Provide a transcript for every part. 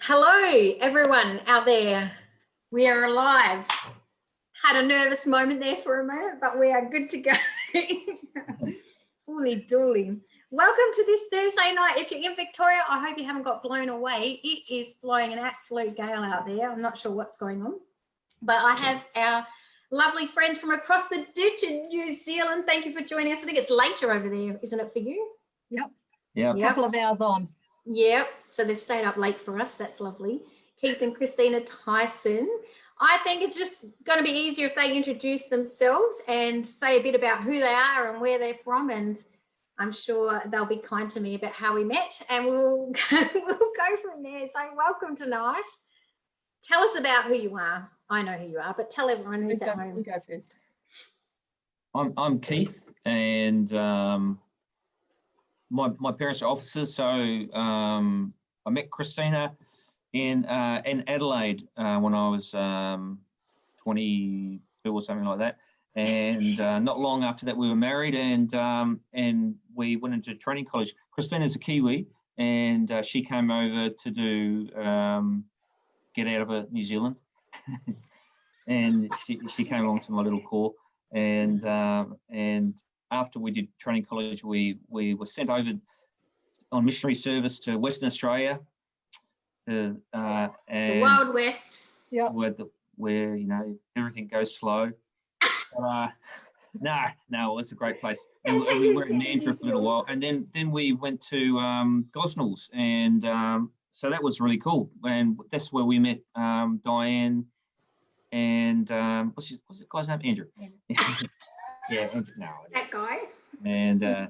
Hello, everyone out there. We are alive. Had a nervous moment there for a moment, but we are good to go. Holy dooly. Welcome to this Thursday night. If you're in Victoria, I hope you haven't got blown away. It is blowing an absolute gale out there. I'm not sure what's going on, but I have our lovely friends from across the ditch in New Zealand. Thank you for joining us. I think it's later over there, isn't it, for you? Yep. Yeah. A couple of hours on. Yep. So they've stayed up late for us. That's lovely. Keith and Christina Tyson. I think it's just going to be easier if they introduce themselves and say a bit about who they are and where they're from, and I'm sure they'll be kind to me about how we met, and we'll go from there. So welcome tonight. Tell us about who you are. I know who you are, but tell everyone who's at home. You go first. I'm Keith, and my parents are officers, so I met Christina in Adelaide when I was 22 or something like that, and not long after that we were married, and we went into training college. Christina's a Kiwi, and she came over to do get out of New Zealand, and she came along to my little corps, and after we did training college, we were sent over on missionary service to Western Australia, and the Wild West. Yeah. Where you know everything goes slow. But, no, it was a great place. And we were in Mandurah for a little while, and then we went to Gosnells, and so that was really cool. And that's where we met Diane and what's the guy's name? Andrew. Yeah, Andrew. No, that guy. And they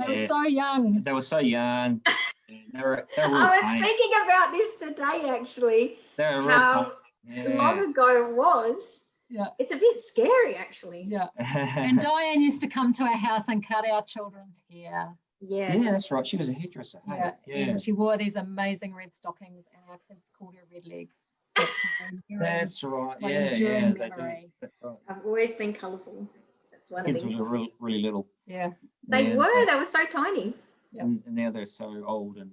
were so young. They were so young. They were I was thinking about this today, actually. How long ago it was. Yeah. It's a bit scary, actually. Yeah. And Diane used to come to our house and cut our children's hair. Yes. Yeah, that's right. She was a hairdresser. Yeah. Yeah. And she wore these amazing red stockings, and our kids called her Red Legs. That's right. My Yeah, enduring they do. memory. That's right. I've always been colourful. That's one Kids of them. were really little. Yeah. They were so tiny. Yep. And now they're so old, and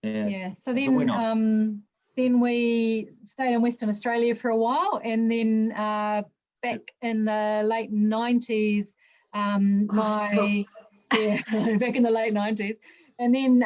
yeah. So then we stayed in Western Australia for a while, and then back in the late 90s, back in the late 90s, and then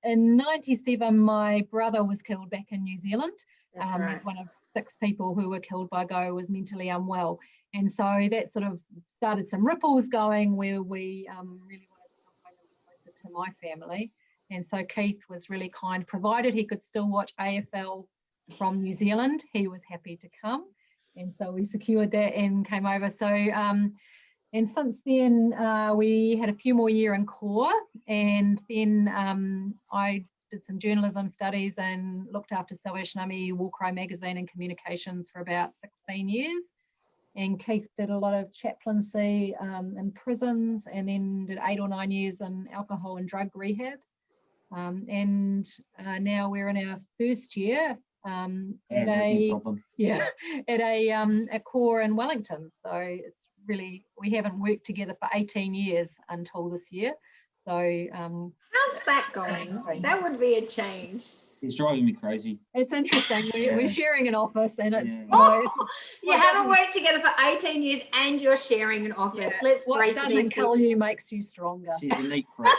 in 97 my brother was killed back in New Zealand. That's right. He's one of 6 people who were killed by Go, was mentally unwell, and so that sort of started some ripples going where we really wanted to come home a little closer to my family. And so Keith was really kind, provided he could still watch AFL from New Zealand, he was happy to come. And so we secured that and came over. So, and since then, we had a few more years in Corps, and then I did some journalism studies and looked after Salvation Army, War Cry magazine and communications for about 16 years. And Keith did a lot of chaplaincy in prisons, and then did 8 or 9 years in alcohol and drug rehab. And now we're in our first year at a corps in Wellington. So it's really, we haven't worked together for 18 years until this year. So how's that going? That would be a change. It's driving me crazy. It's interesting. We're sharing an office, and it's you haven't worked together for 18 years and you're sharing an office. Let's break what doesn't kill you makes you stronger. She's unique for it.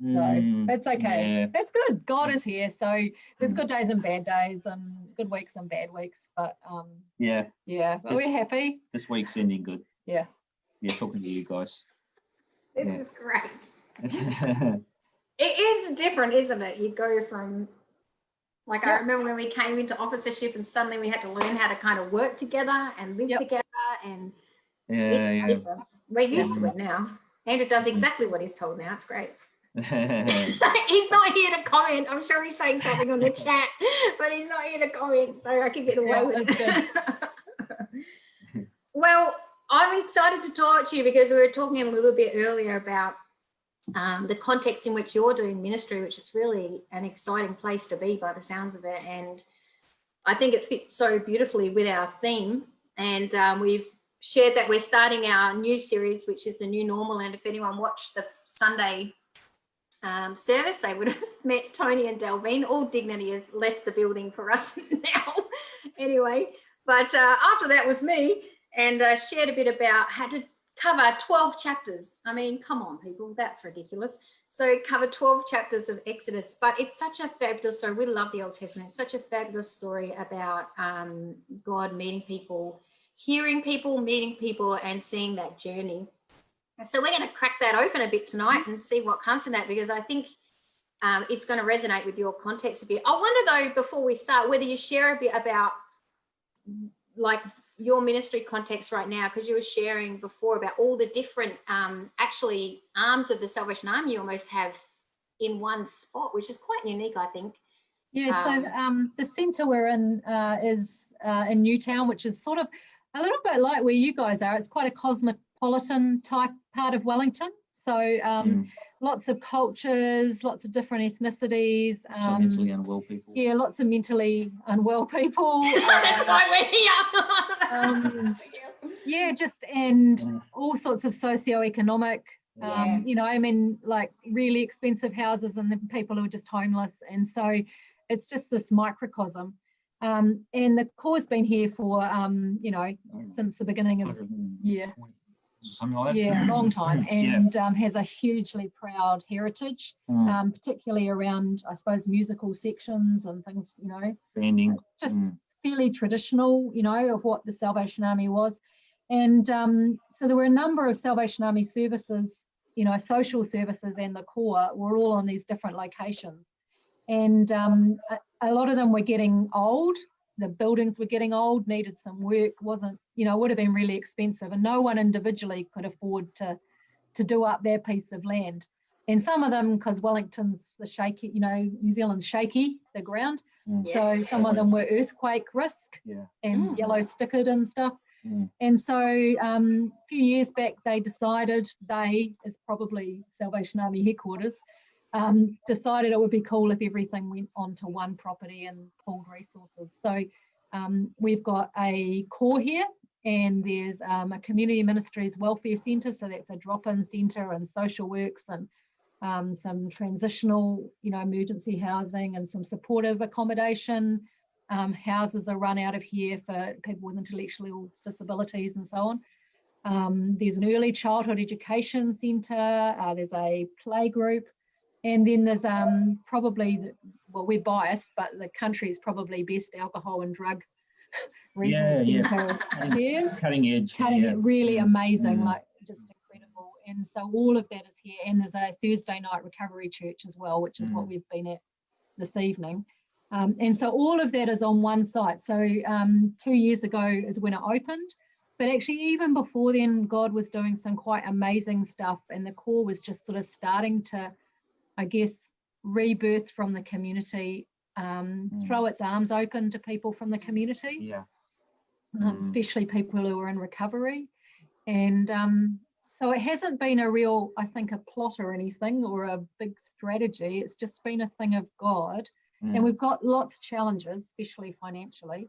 So it's okay. Yeah. That's good. God is here. So there's good days and bad days, and good weeks and bad weeks. But but we're happy. This week's ending good. Yeah. Yeah, talking to you guys. This is great. It is different, isn't it? You go from, like, I remember when we came into officership and suddenly we had to learn how to kind of work together and live together, and it's different. We're used to it now. Andrew does exactly what he's told now. It's great. He's not here to comment. I'm sure he's saying something on the chat, but he's not here to comment, so I can get away with it. Well, I'm excited to talk to you because we were talking a little bit earlier about the context in which you're doing ministry, which is really an exciting place to be by the sounds of it. And I think it fits so beautifully with our theme. And we've shared that we're starting our new series, which is the new normal. And if anyone watched the Sunday service, they would have met Tony and Delvine. All dignity has left the building for us now. Anyway, but after that was me, and shared a bit about how to cover 12 chapters. I mean, come on, people, that's ridiculous. So cover 12 chapters of Exodus, but it's such a fabulous story. We love the Old Testament. It's such a fabulous story about God meeting people, hearing people, meeting people, and seeing that journey. So we're going to crack that open a bit tonight and see what comes from that, because I think it's going to resonate with your context a bit. I wonder, though, before we start, whether you share a bit about like your ministry context right now, because you were sharing before about all the different actually arms of the Salvation Army you almost have in one spot, which is quite unique, I think. Yeah, so the centre we're in is in Newtown, which is sort of a little bit like where you guys are. It's quite a cosmopolitan type part of Wellington. So lots of cultures, lots of different ethnicities. Some mentally unwell people. Yeah, lots of mentally unwell people. That's why we're here. Yeah, just and all sorts of socioeconomic, Yeah. you know, I mean, like really expensive houses and then people who are just homeless. And so it's just this microcosm. And the Corps been here for, you know, since the beginning of, something like that. Yeah, long time, and has a hugely proud heritage, particularly around, I suppose, musical sections and things, you know. Banding. Just fairly traditional, you know, of what the Salvation Army was. And so there were a number of Salvation Army services, you know, social services, and the Corps were all on these different locations. And a lot of them were getting old. The buildings were getting old, needed some work, wasn't, you know, would have been really expensive, and no one individually could afford to do up their piece of land. And some of them, because Wellington's the shaky, you know, New Zealand's shaky, the ground. So some of them were earthquake risk and yellow stickered and stuff. And so a few years back, they decided, as probably Salvation Army headquarters, decided it would be cool if everything went onto one property and pooled resources. So we've got a core here, and there's a community ministries welfare centre. So that's a drop-in centre and social works and some transitional, you know, emergency housing and some supportive accommodation. Houses are run out of here for people with intellectual disabilities and so on. There's an early childhood education centre. There's a play group. And then there's probably, well, we're biased, but the country's probably best alcohol and drug rehab centre. Cutting edge. Really amazing, like just incredible. And so all of that is here. And there's a Thursday night recovery church as well, which is what we've been at this evening. And so all of that is on one site. So 2 years ago is when it opened. But actually, even before then, God was doing some quite amazing stuff. And the Corps was just sort of starting to, I guess, rebirth from the community, throw its arms open to people from the community, especially people who are in recovery. And so it hasn't been a real, I think, a plot or anything or a big strategy. It's just been a thing of God. And we've got lots of challenges, especially financially.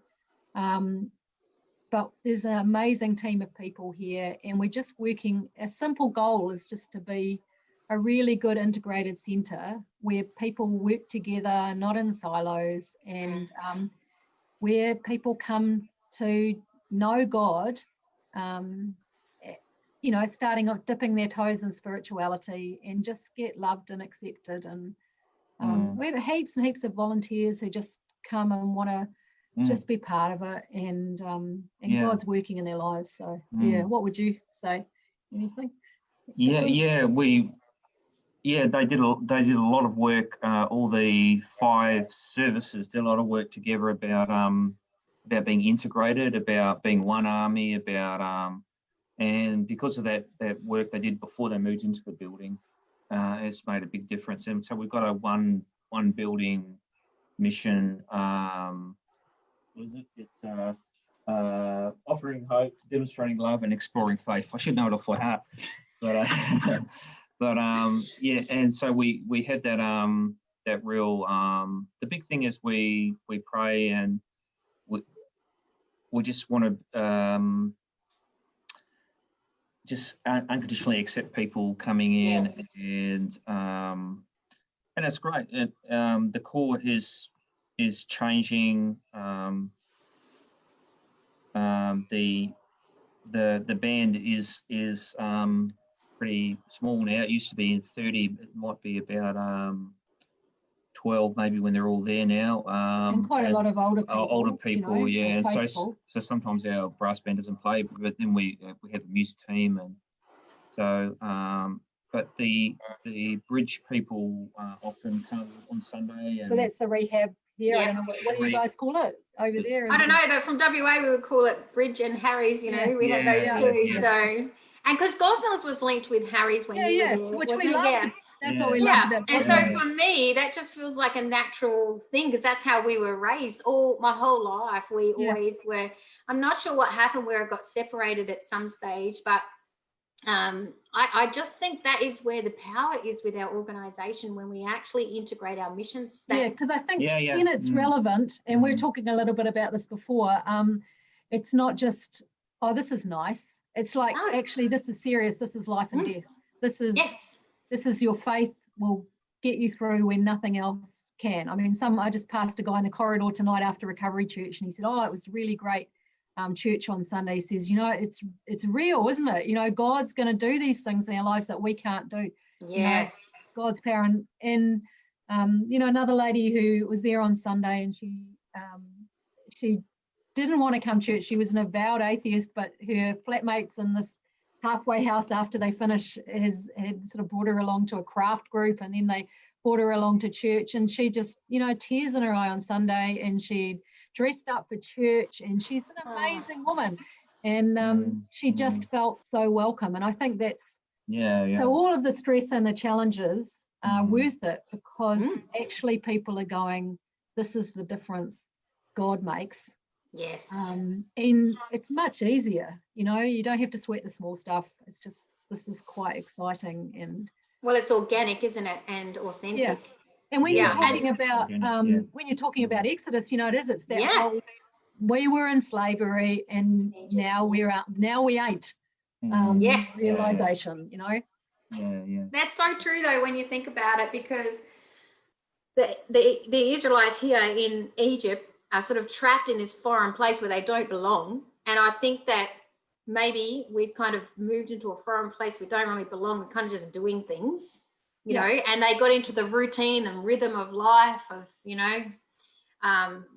But there's an amazing team of people here, and we're just working, a simple goal is just to be a really good integrated centre where people work together, not in silos, and where people come to know God, you know, starting off dipping their toes in spirituality and just get loved and accepted. And we have heaps and heaps of volunteers who just come and want to just be part of it, and God's working in their lives. So what would you say? Anything? They did a lot of work. All the 5 services did a lot of work together about being integrated, about being one army, about and because of that work they did before they moved into the building, it's made a big difference. And so we've got a one building mission. What is it? It's offering hope, demonstrating love, and exploring faith. I should know it off by heart, but. But and so we have that real. The big thing is we pray, and we just want to just unconditionally accept people coming in, and and it's great. The core is changing. The band is pretty small now. It used to be in 30. It might be about 12 maybe when they're all there now. And quite a lot of older people. Older people, you know, yeah. And faithful. so sometimes our brass band doesn't play, but then we have a music team, and so but the bridge people often come on Sunday. And So that's the rehab here. I don't know what do you guys call it over there? I don't know, but from WA we would call it Bridge and Harry's, you know, we had those too. Yeah. So, and because Gosnells was linked with Harry's when you were there, which wasn't we it? loved. Yeah. That's what we loved about And Gosnells. so for me, that just feels like a natural thing because that's how we were raised my whole life. We always were. I'm not sure what happened where it got separated at some stage, but I just think that is where the power is with our organisation when we actually integrate our mission statement. Yeah, because I think then it's relevant, and we're talking a little bit about this before. It's not just, oh, this is nice. It's like, actually, this is serious. This is life and death. This is your faith will get you through when nothing else can. I mean, I just passed a guy in the corridor tonight after Recovery Church, and he said, oh, it was really great. Church on Sunday. He says, you know, it's real, isn't it? You know, God's going to do these things in our lives that we can't do. Yes. You know, God's power. And you know, another lady who was there on Sunday, and she didn't want to come to church. She was an avowed atheist, but her flatmates in this halfway house after they finished had sort of brought her along to a craft group, and then they brought her along to church, and she just, you know, tears in her eye on Sunday, and she dressed up for church, and she's an amazing woman, and she just felt so welcome. And I think that's so all of the stress and the challenges are worth it, because actually people are going, this is the difference God makes. Yes. And it's much easier, you know, you don't have to sweat the small stuff. It's just, this is quite exciting. And well, it's organic, isn't it, and authentic. And when you're talking about when you're talking about Exodus, you know, it's that whole, we were in slavery and now we ain't. Realization, you know. That's so true though when you think about it, because the Israelites here in Egypt are sort of trapped in this foreign place where they don't belong, and I think that maybe we've kind of moved into a foreign place we don't really belong. We're kind of just doing things. You know, and they got into the routine and rhythm of life of, you know,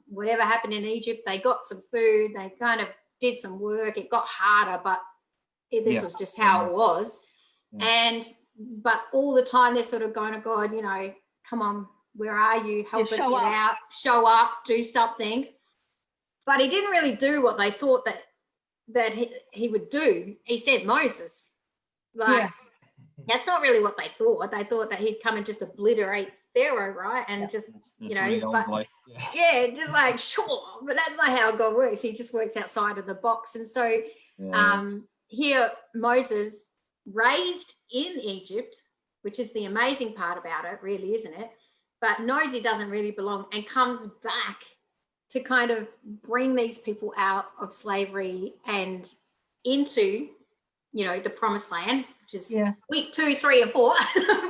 whatever happened in Egypt, they got some food, they kind of did some work. It got harder, but this was just how it was. But all the time they're sort of going to God, you know, come on, where are you? Help us get out, show up, do something. But he didn't really do what they thought that he would do. He said Moses. That's not really what they thought. They thought that he'd come and just obliterate Pharaoh, right? And just, you know, just like, sure. But that's not how God works. He just works outside of the box. And so here, Moses, raised in Egypt, which is the amazing part about it, really, isn't it? But knows he doesn't really belong and comes back to kind of bring these people out of slavery and into, you know, the promised land, which is week 2, 3, and 4.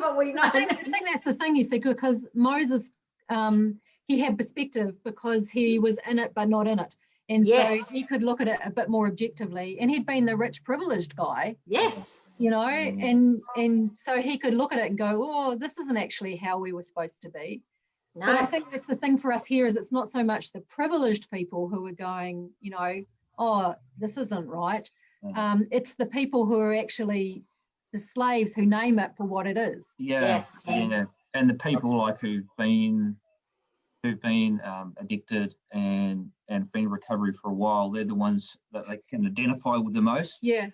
But I think that's the thing, you see, because Moses, he had perspective because he was in it but not in it, and so he could look at it a bit more objectively. And he'd been the rich, privileged guy. Yes. You know, and so he could look at it and go, oh, this isn't actually how we were supposed to be. No. But I think that's the thing for us here, is it's not so much the privileged people who are going, you know, oh, this isn't right. It's the people who are actually the slaves who name it for what it is. And the people like who've been addicted and been in recovery for a while, they're the ones that they can identify with the most. So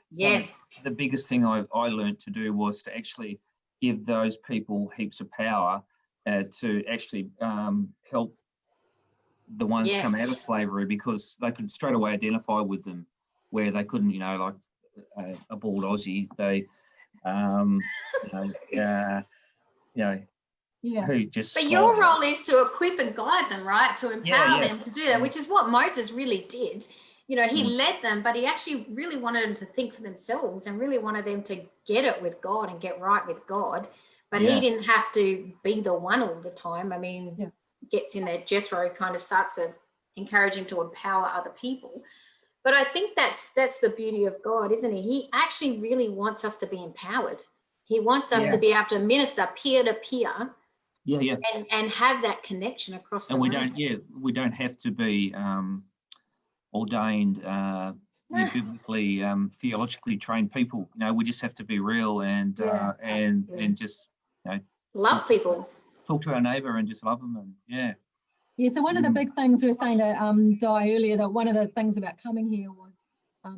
the biggest thing I learned to do was to actually give those people heaps of power to actually help the ones come out of slavery, because they could straight away identify with them, where they couldn't, you know, like a bald Aussie, they who just. But your role is to equip and guide them, right? To empower them to do that, which is what Moses really did. You know, he led them, but he actually really wanted them to think for themselves and really wanted them to get it with God and get right with God. But he didn't have to be the one all the time. I mean, gets in there, Jethro kind of starts to encourage him to empower other people. But I think that's the beauty of God, isn't it? He actually really wants us to be empowered. He wants us to be able to minister peer to peer. And have that connection across the room. We don't have to be ordained, biblically, theologically trained people. You know, we just have to be real and just, you know, love people. Talk to our neighbour and just love them, and so one of the big things we were saying to Di earlier, that one of the things about coming here was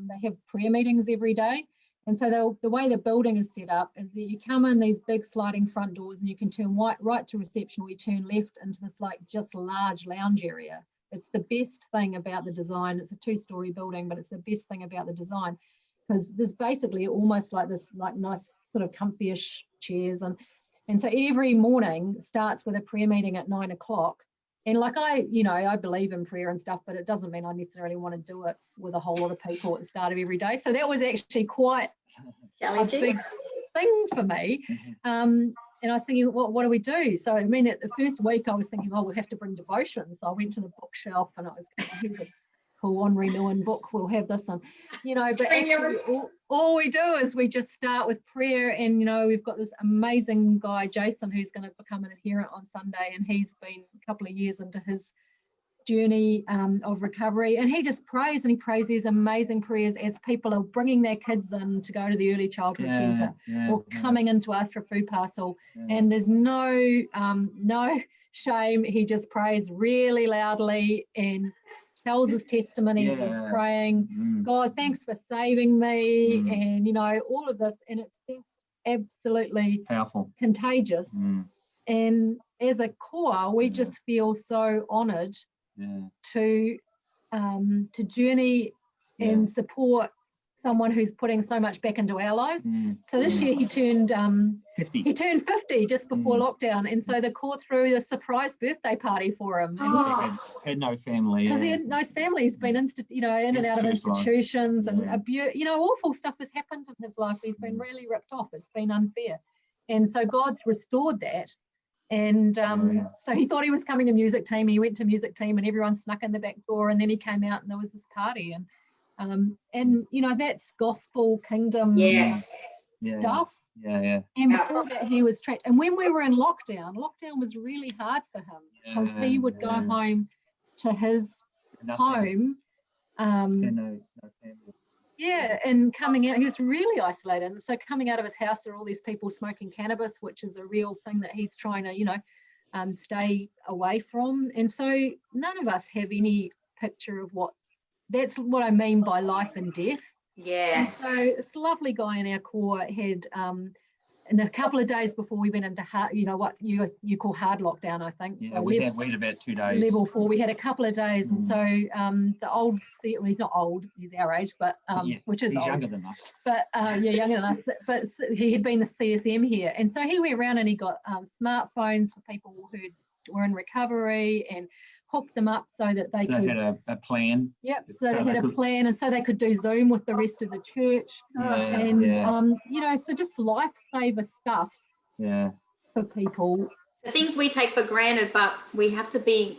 they have prayer meetings every day. And so the way the building is set up is that you come in these big sliding front doors and you can turn right to reception, or you turn left into this like just large lounge area. It's the best thing about the design. It's a 2-story building, but it's the best thing about the design, because there's basically almost like this like nice sort of comfy-ish chairs. And so every morning starts with a prayer meeting at 9 o'clock. And like I believe in prayer and stuff, but it doesn't mean I necessarily want to do it with a whole lot of people at the start of every day. So that was actually quite a big thing for me. And I was thinking, what do we do? So I mean, at the first week I was thinking, we'll have to bring devotion. So I went to the bookshelf and I was going, here's a cool Henri Nouwen book, we'll have this. And, but actually all we do is we just start with prayer. And, we've got this amazing guy, Jason, who's going to become an adherent on Sunday. And he's been a couple of years into his journey of recovery. And he just prays, and he prays these amazing prayers as people are bringing their kids in to go to the early childhood centre or coming into us for a food parcel. And there's no shame. He just prays really loudly and tells his testimony as he's praying. God, thanks for saving me, and all of this, and it's just absolutely powerful, contagious. And as a core, we just feel so honoured to journey and support someone who's putting so much back into our lives. So this year he turned 50. He turned 50 just before lockdown, and so they called through a surprise birthday party for him. Had no family because he had no family. He's been in and out of institutions, and awful stuff has happened in his life. He's been really ripped off. It's been unfair, and so God's restored that. And so he thought he was coming to music team. He went to music team, and everyone snuck in the back door, and then he came out and there was this party, and that's gospel kingdom stuff. And before that he was trapped. And when we were in lockdown was really hard for him, because he would go home to his home. And coming out, he was really isolated. And so coming out of his house, there are all these people smoking cannabis, which is a real thing that he's trying to, stay away from. And so none of us have any picture of that's what I mean by life and death. And so this lovely guy in our core had, in a couple of days before we went into what you call hard lockdown, I think. Yeah, so we had about 2 days. Level 4, we had a couple of days. And so the old, he's not old, he's our age, but which is he's old. younger than us. But younger than us. But he had been the CSM here. And so he went around and he got smartphones for people who were in recovery, and hooked them up so that they could. They had a plan. Yep, so they had a plan, and so they could do Zoom with the rest of the church. So just lifesaver stuff for people. The things we take for granted, but we have to be,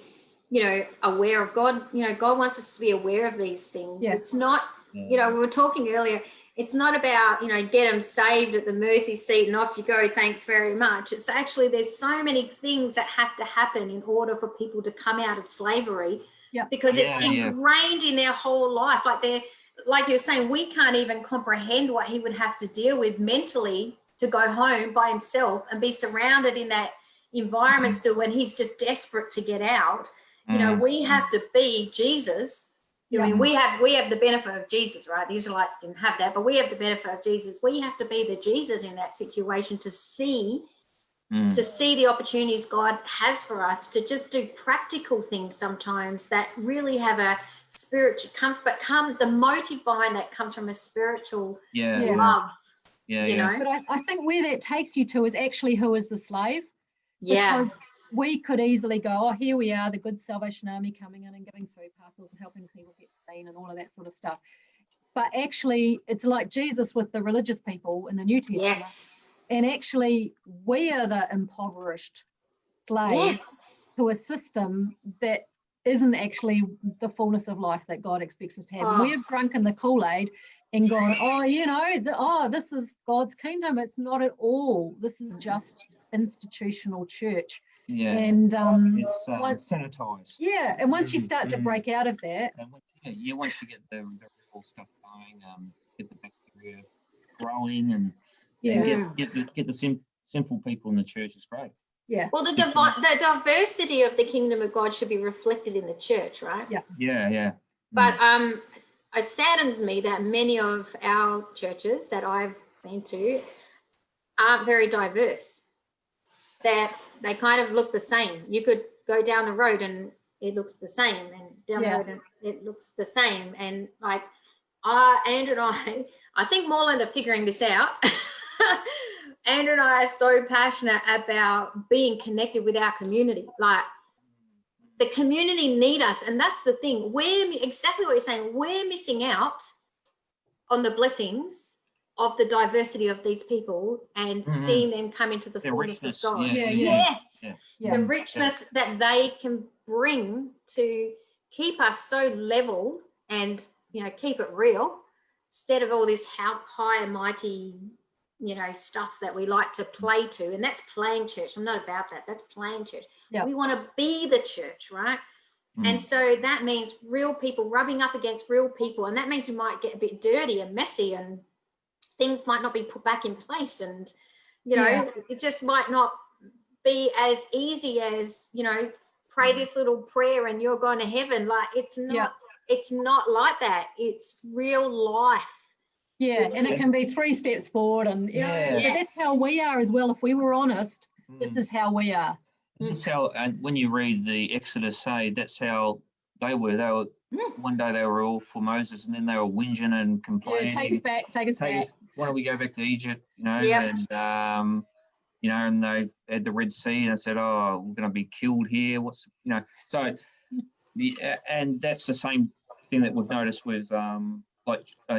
aware of God. God wants us to be aware of these things. Yes. It's not, we were talking earlier, it's not about, get them saved at the mercy seat and off you go, thanks very much. It's actually, there's so many things that have to happen in order for people to come out of slavery, because it's ingrained in their whole life. Like you were saying, we can't even comprehend what he would have to deal with mentally to go home by himself and be surrounded in that environment still, when he's just desperate to get out. We have to be Jesus. I mean, we have the benefit of Jesus, right? The Israelites didn't have that, but we have the benefit of Jesus. We have to be the Jesus in that situation to see the opportunities God has for us, to just do practical things sometimes that really have a spiritual comfort, but the motive behind that comes from a spiritual love. But I think where that takes you to is actually, who is the slave? Because we could easily go, here we are, the good Salvation Army coming in and giving food parcels and helping people get clean and all of that sort of stuff. But actually, it's like Jesus with the religious people in the New Testament. And actually, we are the impoverished slaves Yes. to a system that isn't actually the fullness of life that God expects us to have. And Oh. we've drunken the Kool-Aid and gone, oh, you know, this is God's kingdom. It's not at all. This is just institutional church. Yeah. And It's sanitized. yeah, and once you start to break out of that, And once you get the real stuff going, get the bacteria growing, and get the sinful people in the church is great. Yeah. Well, the diversity of the kingdom of God should be reflected in the church, right? Yeah. Yeah. But it saddens me that many of our churches that I've been to aren't very diverse. That they kind of look the same. You could go down the road and it looks the same, and down the road and it looks the same. And like Andrew and I think Morland are figuring this out. Andrew and I are so passionate about being connected with our community. Like, the community need us, and that's the thing. We're exactly what you're saying. We're missing out on the blessings of the diversity of these people and seeing them come into the fullness of God. Yes. The richness that they can bring to keep us so level and, keep it real, instead of all this high and mighty, stuff that we like to play to. And that's playing church. I'm not about that. That's playing church. Yep. We want to be the church, right? And so that means real people rubbing up against real people. And that means we might get a bit dirty and messy, and things might not be put back in place. And, it just might not be as easy as, pray this little prayer and you're going to heaven. Like, it's not like that. It's real life. Yeah, and it can be 3 steps forward, and but that's how we are as well. If we were honest, this is how we are. That's how, and when you read the Exodus, that's how they were. They were one day they were all for Moses, and then they were whinging and complaining. Yeah, take us back. Why don't we go back to Egypt? And and they had the Red Sea, and they said, "Oh, we're going to be killed here." So and that's the same thing that we've noticed with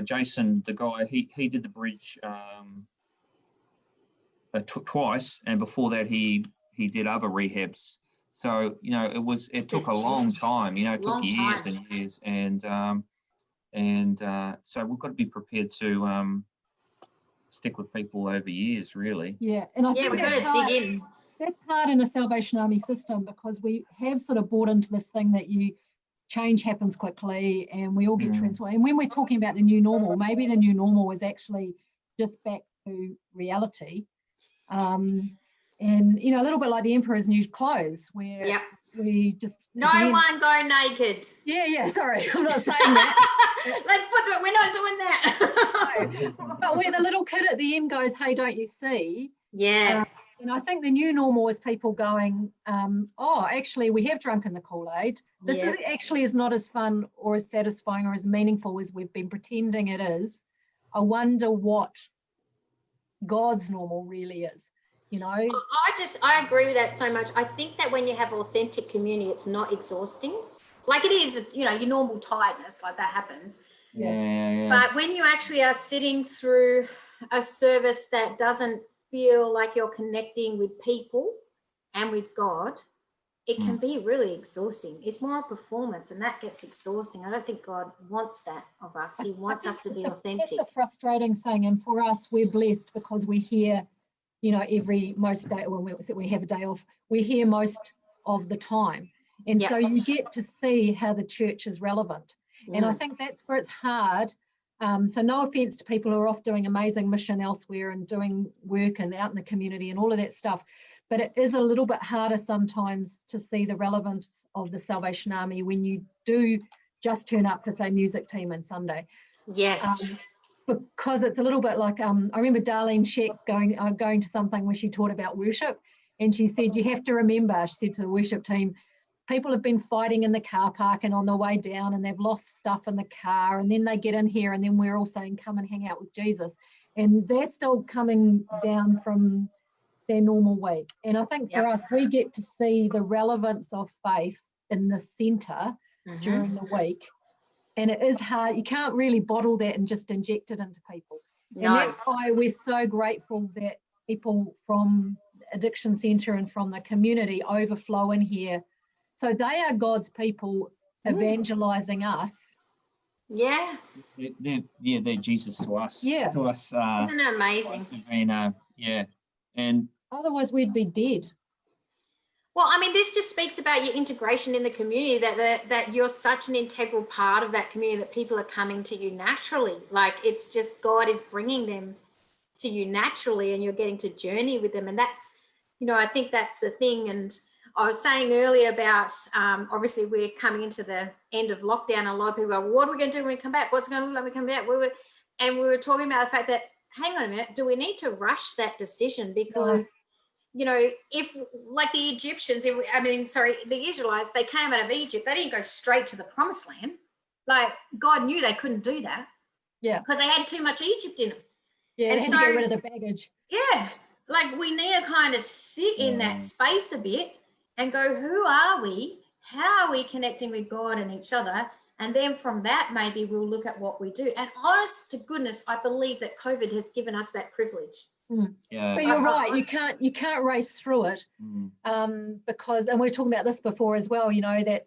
Jason, the guy. He did the bridge twice, and before that he did other rehabs. So it took a long time. It took years and years, and so we've got to be prepared to stick with people over years, really. Yeah, and I think we've got to dig in. That's hard in a Salvation Army system, because we have sort of bought into this thing that change happens quickly and we all get transformed. And when we're talking about the new normal, maybe the new normal is actually just back to reality. And a little bit like the Emperor's New Clothes, where we just one go naked. Yeah. Sorry, I'm not saying that. Let's put that. We're not doing that. No. But where the little kid at the end goes, "Hey, don't you see?" Yeah. And I think the new normal is people going, actually, we have drunken the Kool-Aid. This is not as fun or as satisfying or as meaningful as we've been pretending it is. I wonder what God's normal really is. I agree with that so much. I think that when you have authentic community, it's not exhausting. Like it is, your normal tiredness, like that happens. Yeah. But when you actually are sitting through a service that doesn't feel like you're connecting with people and with God, it can be really exhausting. It's more a performance, and that gets exhausting. I don't think God wants that of us. He wants us to be authentic. That's the frustrating thing. And for us, we're blessed because we're here, most day when we have a day off, we're here most of the time. And so you get to see how the church is relevant. And I think that's where it's hard. So no offense to people who are off doing amazing mission elsewhere and doing work and out in the community and all of that stuff. But it is a little bit harder sometimes to see the relevance of the Salvation Army when you do just turn up for, say, music team on Sunday. Yes. Because it's a little bit like, I remember Darlene Sheck going to something where she taught about worship, and she said, you have to remember, she said to the worship team, people have been fighting in the car park and on the way down, and they've lost stuff in the car, and then they get in here, and then we're all saying, come and hang out with Jesus. And they're still coming down from their normal week. And I think for us, we get to see the relevance of faith in the centre during the week. And it is hard. You can't really bottle that and just inject it into people. And that's why we're so grateful that people from addiction centre and from the community overflow in here. So they are God's people evangelizing us. Yeah. They're Jesus to us. Yeah. To us. Isn't it amazing? Yeah. And otherwise we'd be dead. Well, I mean, this just speaks about your integration in the community, that you're such an integral part of that community, that people are coming to you naturally. Like, it's just God is bringing them to you naturally, and you're getting to journey with them. And that's, I think that's the thing. And I was saying earlier about, obviously we're coming into the end of lockdown. A lot of people go, what are we going to do when we come back? What's it going to look like when we come back? And we were talking about the fact that, hang on a minute, do we need to rush that decision? Because, if like the Egyptians, the Israelites, they came out of Egypt, they didn't go straight to the promised land. Like, God knew they couldn't do that. Yeah. Because they had too much Egypt in them. Yeah, they had to get rid of the baggage. Yeah. Like, we need to kind of sit in that space a bit and go, who are we? How are we connecting with God and each other? And then from that, maybe we'll look at what we do. And honest to goodness, I believe that COVID has given us that privilege. Yeah. But you're right, you can't race through it, because, and we were talking about this before as well, that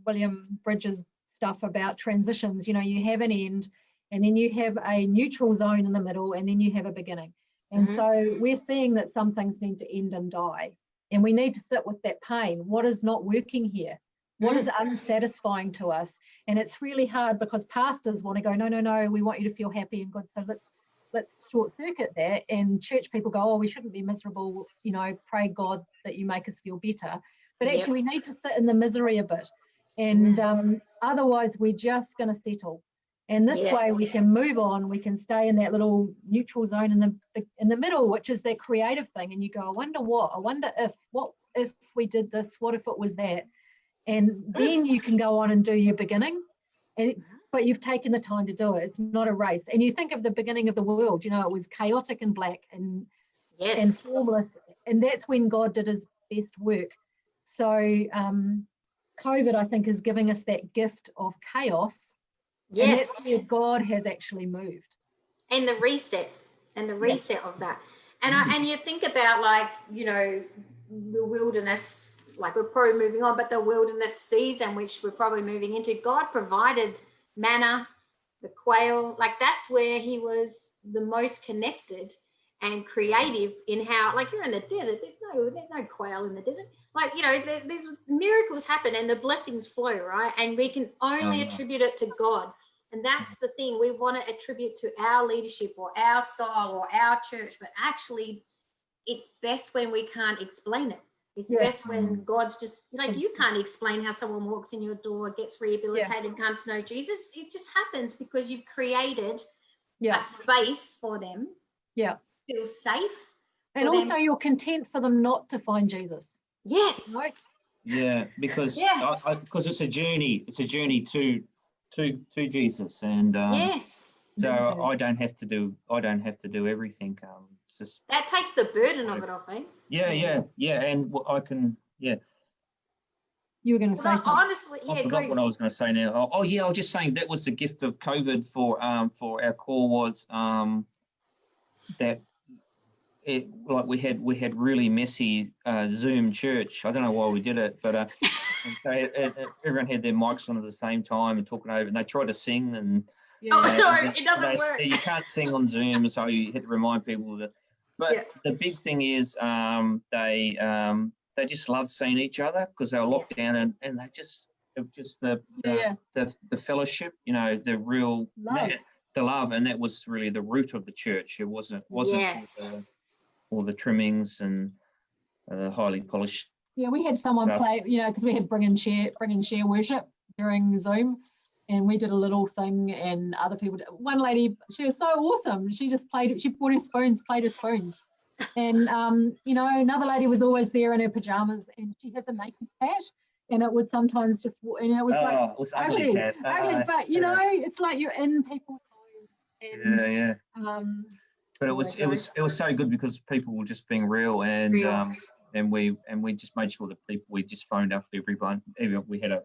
William Bridges stuff about transitions, you have an end, and then you have a neutral zone in the middle, and then you have a beginning. And so we're seeing that some things need to end and die, and we need to sit with that pain. What is not working here? What is unsatisfying to us? And it's really hard, because pastors want to go, no, we want you to feel happy and good, so let's short circuit that. And church people go, oh, we shouldn't be miserable, pray God that you make us feel better. But actually we need to sit in the misery a bit, and otherwise we're just going to settle. And this way we can move on, we can stay in that little neutral zone in the middle, which is that creative thing. And you go, I wonder if, what if we did this, what if it was that? And then you can go on and do your beginning, but you've taken the time to do it. It's not a race. And you think of the beginning of the world, it was chaotic and black and formless, and that's when God did his best work. So COVID, I think, is giving us that gift of chaos. And that's where God has actually moved. And the reset of that. And you think about, the wilderness, we're probably moving on, but the wilderness season, which we're probably moving into, God provided manna, the quail. That's where he was the most connected and creative in how, you're in the desert, there's no quail in the desert. There's miracles happen and the blessings flow, right? And we can only attribute it to God. And that's the thing, we want to attribute to our leadership or our style or our church, but actually it's best when we can't explain it. It's best when God's just, you can't explain how someone walks in your door, gets rehabilitated, comes to know Jesus. It just happens because you've created a space for them. Yeah. Feel safe. And also you're content for them not to find Jesus. Yes. Right? Yeah, because because it's a journey. It's a journey to Jesus. And so I don't have to do everything. It's just that takes the burden of it off, eh? Yeah. And I can, You were going to say something. Honestly, I forgot what I was going to say now. I was just saying that was the gift of COVID for our core was that it, we had really messy Zoom church. I don't know why we did it, but everyone had their mics on at the same time and talking over, and they tried to sing and. It doesn't work. You can't sing on Zoom, so you had to remind people that. But the big thing is, they just loved seeing each other because they were locked down, and they just the fellowship, the real love. The love, and that was really the root of the church. It wasn't all the trimmings and highly polished. Yeah, we had someone play, because we had bring and share worship during Zoom. And we did a little thing, and other people did. One lady, she was so awesome. She just she brought her spoons, played her spoons. And, another lady was always there in her pajamas, and she has a makeup cat, and it would sometimes just, and it was it was ugly, but, it's like you're in people's homes. And, but it was so good because people were just being real, and we just made sure that we just phoned up everyone. We had a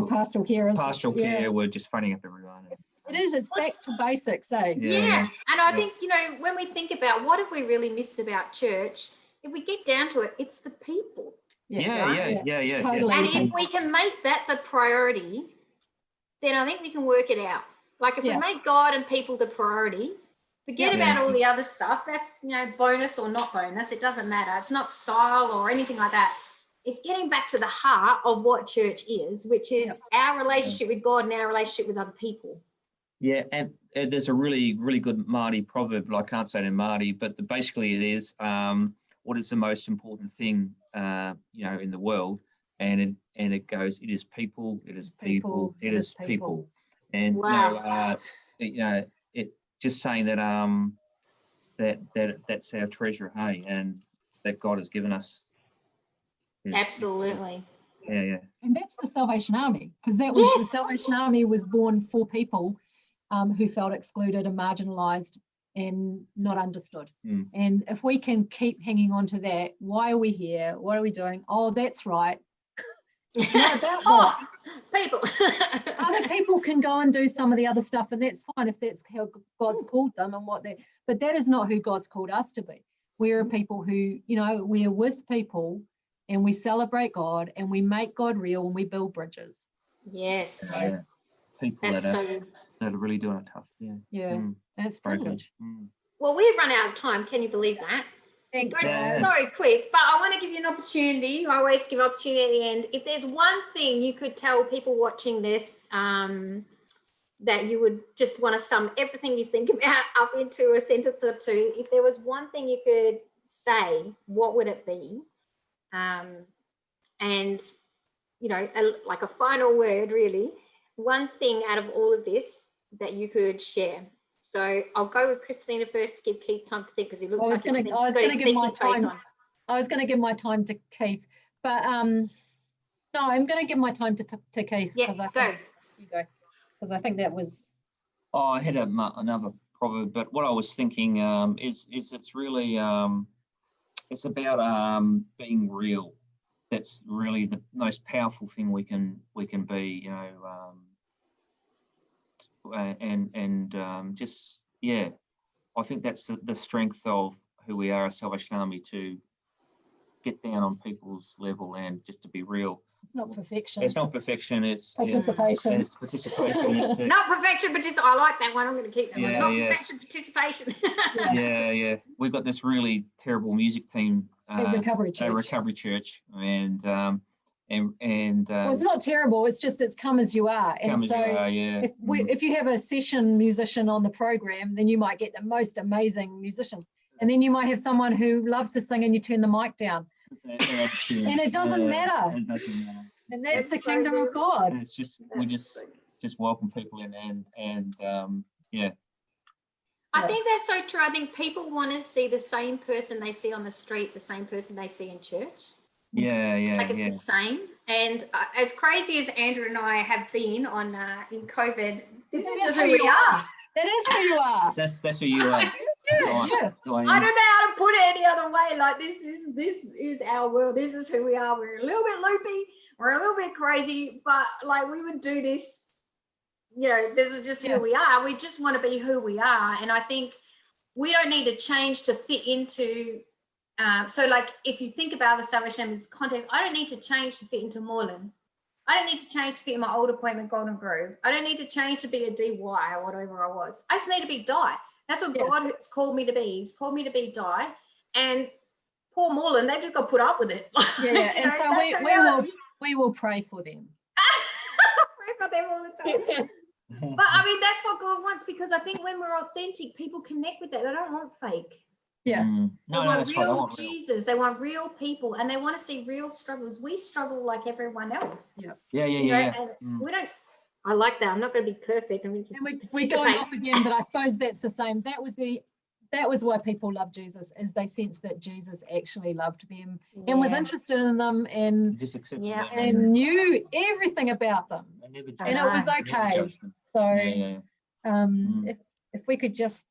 pastoral care. Pastoral care, we're just phoning up everyone. It is. It's back to basics, eh? Yeah. And I think, when we think about what have we really missed about church, if we get down to it, it's the people. Yeah. Totally. And if we can make that the priority, then I think we can work it out. Like if we make God and people the priority, forget about all the other stuff. That's, bonus or not bonus. It doesn't matter. It's not style or anything like that. It's getting back to the heart of what church is, which is our relationship with God and our relationship with other people. Yeah, and there's a really, really good Māori proverb. I can't say it in Māori, but basically it is, what is the most important thing, in the world? And it goes, it is people, it is people, it is people. And it just saying that that's our treasure, hey, and that God has given us. Absolutely. Yeah. And that's the Salvation Army, because that was the Salvation Army was born for people who felt excluded and marginalised and not understood. And if we can keep hanging on to that, why are we here? What are we doing? Oh, that's right. It's not about that. People. Other people can go and do some of the other stuff, and that's fine if that's how God's called them and but that is not who God's called us to be. We're people who, we're with people and we celebrate God and we make God real and we build bridges. Yes. People that are really doing it tough. Yeah. That's privilege. Well, we've run out of time. Can you believe that? It goes so quick, but I want to give you an opportunity. I always give opportunity at the end. If there's one thing you could tell people watching this that you would just want to sum everything you think about up into a sentence or two, if there was one thing you could say, what would it be? And, like a final word, really, one thing out of all of this that you could share. So I'll go with Christina first to give Keith time to think, because he looks like he's got his thinking face on. I was going to give my time to Keith, but no, I'm going to give my time to Keith. Yeah, go. You go, because I think that was. Oh, I had another proverb, but what I was thinking is it's really it's about being real. That's really the most powerful thing we can be, I think that's the strength of who we are as Salvation Army, to get down on people's level and just to be real. It's not perfection. It's not perfection. It's participation. It's participation. It's not perfection, but I like that one. I'm going to keep that one. Not perfection, participation. Yeah. We've got this really terrible music team. At Recovery Church. Recovery Church, and well, it's not terrible. It's just it's come as you are. And so if you have a session musician on the program, then you might get the most amazing musicians, and then you might have someone who loves to sing, and you turn the mic down, and it doesn't matter. It doesn't matter. And that's the kingdom of God. And it's just we just welcome people in, and I think that's so true. I think people want to see the same person they see on the street, the same person they see in church. Like it's the same. And as crazy as Andrew and I have been on in COVID, this is who we are. That is who you are. That's who you are. I don't know how to put it any other way. Like this is our world. This is who we are. We're a little bit loopy. We're a little bit crazy, but like we would do this. This is just who we are. We just want to be who we are. And I think we don't need to change to fit into, so like if you think about the Salvation Army's context, I don't need to change to fit into Moreland. I don't need to change to fit in my old appointment, Golden Grove. I don't need to change to be a DY or whatever I was. I just need to be Di. That's what God has called me to be. He's called me to be Di. And poor Moreland, they've just got to put up with it. And so we will pray for them. Pray for them all the time. But I mean, that's what God wants, because I think when we're authentic, people connect with that. They don't want fake. Yeah. They want real Jesus. They want real people, and they want to see real struggles. We struggle like everyone else. Yeah. And we don't. I like that. I'm not going to be perfect. I mean, we're going off again, but I suppose that's the same. That was why people love Jesus, is they sensed that Jesus actually loved them and was interested in them and knew everything about them, and it was okay. So if we could just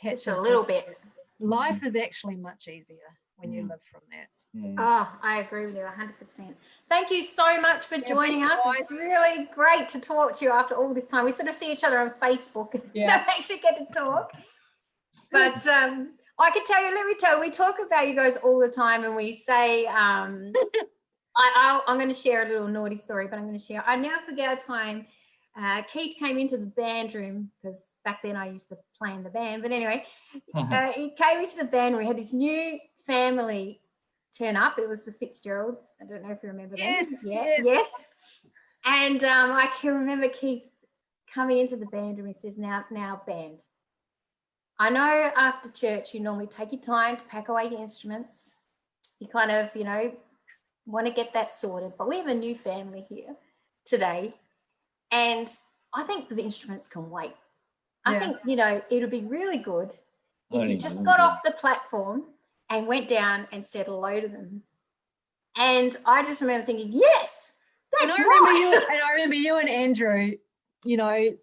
catch a little bit, life is actually much easier. when you live from that. Yeah. Oh, I agree with you 100%. Thank you so much for joining us. guys. It's really great to talk to you after all this time. We sort of see each other on Facebook and Yeah. don't actually get to talk. But I can tell you, let me tell you, we talk about you guys all the time, and we say, I'm going to share a little naughty story, but I'm going to share. I never forget a time Keith came into the band room, because back then I used to play in the band. But anyway, he came into the band room. We had this new family turn up. It was the Fitzgeralds. I don't know if you remember them. Yes. And I can remember Keith coming into the band room. He says, now band, I know after church you normally take your time to pack away your instruments. You kind of, want to get that sorted. But we have a new family here today, and I think the instruments can wait. I think, it'll be really good if you just got off the platform and went down and said hello to them. And I just remember thinking, yes, that's right. I remember you and Andrew,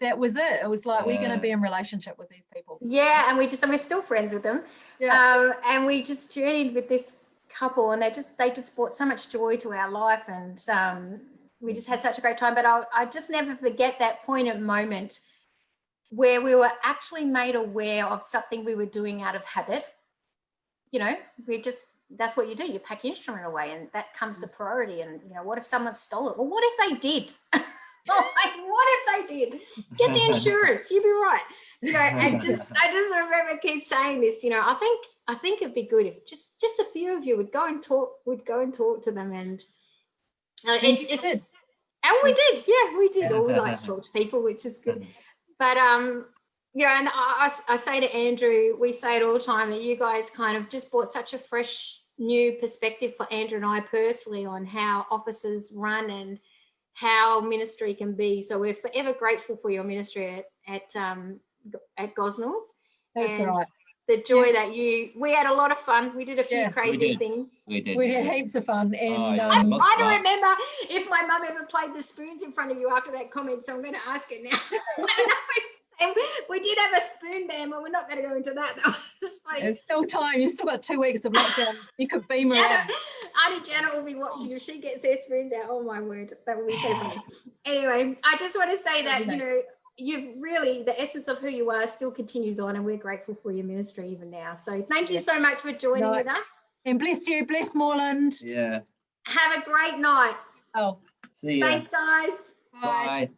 that was it. It was like, we're going to be in relationship with these people. Yeah, and we're still friends with them. Yeah. And we just journeyed with this couple, and they just brought so much joy to our life, and we just had such a great time. But I just never forget that poignant moment where we were actually made aware of something we were doing out of habit. That's what you do. You pack your instrument away, and that comes the priority. And what if someone stole it? Well, what if they did? What if they did? Get the insurance. You'd be right. And I just remember Keith saying this. I think it'd be good if just a few of you would go and talk to them, and it's just. And we did. Yeah, we did. Or we like to talk to people, which is good. But and I say to Andrew, we say it all the time, that you guys kind of just brought such a fresh new perspective for Andrew and I personally on how offices run and how ministry can be. So we're forever grateful for your ministry at Gosnells. That's right. The joy that we had a lot of fun. We did a few crazy things. We did. We had heaps of fun. And I don't remember if my mum ever played the spoons in front of you after that comment, so I'm going to ask her now. And we did have a spoon band, but we're not going to go into that. That was funny. There's still time. You've still got 2 weeks of lockdown. You could beam around. Auntie Janet will be watching. If she gets her spoons out, oh my word, that will be so funny. Anyway, I just want to say that, you've really, the essence of who you are still continues on, and we're grateful for your ministry even now. So thank you so much for joining with us. And bless you. Bless Moreland. Yeah. Have a great night. Oh. See ya. Thanks, guys. Bye.